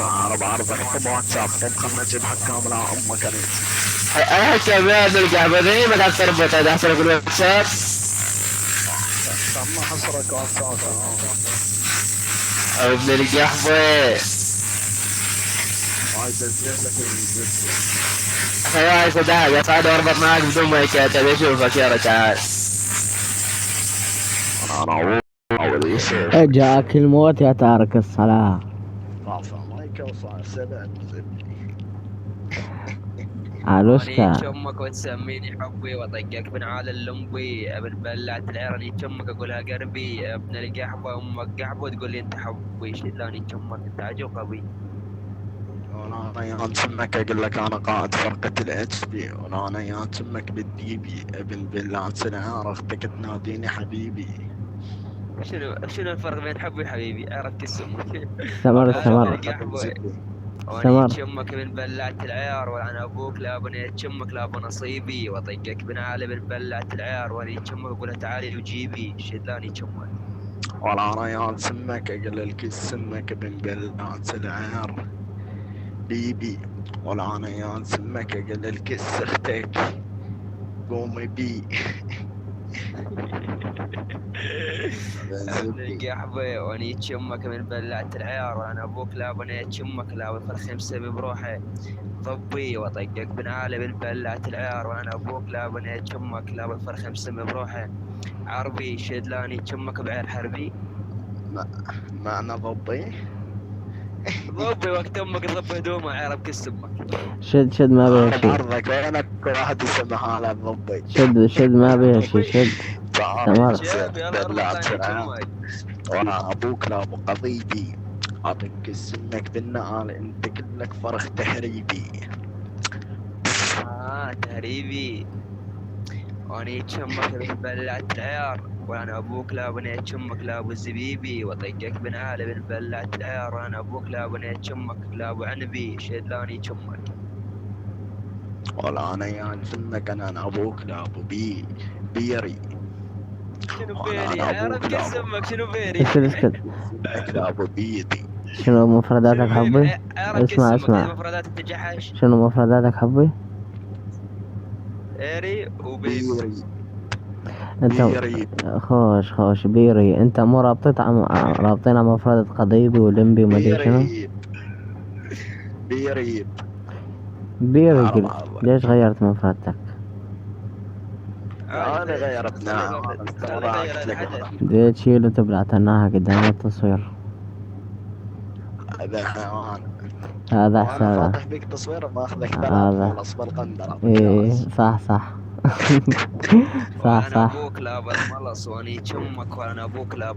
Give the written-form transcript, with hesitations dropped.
عرب عرضك طب واتساب طب خلنا نجيبها كاملة امك انت. انا شباب القهوة ذي ما تربط هذا حصل في الواتساب. ما حصرك واتساب او ابن القهوة عايز ازيد لك الفيديو. خلاص تعال صعد اربط معك بدون ما يكاتب اشوفك يا رجال. انا اول يصير جاءك الموت يا تارك الصلاة. رافع مايك وصار سبع زبدي. علوشكا اني امك وتسميني حبي واطقك من على اللمبي ابن بلعت العير اني امك اقولها قربي ابن القحبه امك قحبه تقول لي انت حبي شلاني امك انت عجو قوي. وانا يا تمك اقول لك انا قائد فرقة الاتش بي وانا يا تمك بالديبي ابن بلاد سنعار اختك تناديني حبيبي. شنو الفرق بين حبي وحبيبي؟ عرفت اسمك. سمر هذا سمر ابن القحبه واني سمر امك من بلعت العيار وانا ابوك لا بني امك لا بنصيبي واطقك بن علي من بلعت العيار واني امك اقولها تعالي وجيبي شلاني امك. ولا انا يا تمك اقول لك سمك ابن بلاد سنعار بيبي. ولا انا يا تمك اقول لك اختك قومي بي. ابن القحبة واني امك من بلعت العيار وانا ابوك لا بني امك لا والفرخ مسبي بروحه ضبي واطقك بن عالي من بلعت العيار وانا ابوك لا بني امك لا والفرخ مسمي بروحه عربي شدلاني امك بعير حربي. ما انا ضبي ضبي وقت امك تضبي هدومه عرب كس امك. شد ما بيها عرض شي. عرضك وينك واحد يسمها على الضبي. شد ما بيها شي شد. سمر شاب يلا اربط لاني امك. وانا ابوك لا ابو قضيبي اعطيك سمك بالنعال انت كلك فرخ تهريبي. تهريبي واني امك من بلعت العيار وانا ابوك لا بنيت امك لا ابو الزبيبي واطقك بن عالي من بلعت العيار وانا ابوك لا بنيت امك لا ابو عنبي شدلاني امك. ولا انا يا سمك انا ابوك لا ابو بيري. شنو ولا بيري؟ انا عرب ابوك لا كس ابو امك شنو بيري؟ اسكت سمك لا ابو بيدي. شنو مفرداتك شنو حبي؟ بيري؟ عرب كس اسمع امك هذه اسمع مفردات التجحش. شنو مفرداتك حبي؟ ايري وبيبي. بيري انت بيري خوش بيري. انت مو رابطين على مفردة قضيبي ولمبي وما ادري شنو. بيري بيري. بيري عرب قلت. عرب ليش غيرت مفردتك؟ انا غيرتنا انا خلي استمرأت يغير لك الحدث. دي تشيل وتبلعتناها قدام التصوير. هذا حيوان. هذا وانا حسابه. فاتح بيك تصوير وماخذك ثلاث هذا ملص بالقندرة ايه بالكاس. صح صح. صح وانا صح. ابوك لا بالملص واني امك وانا ابوك لا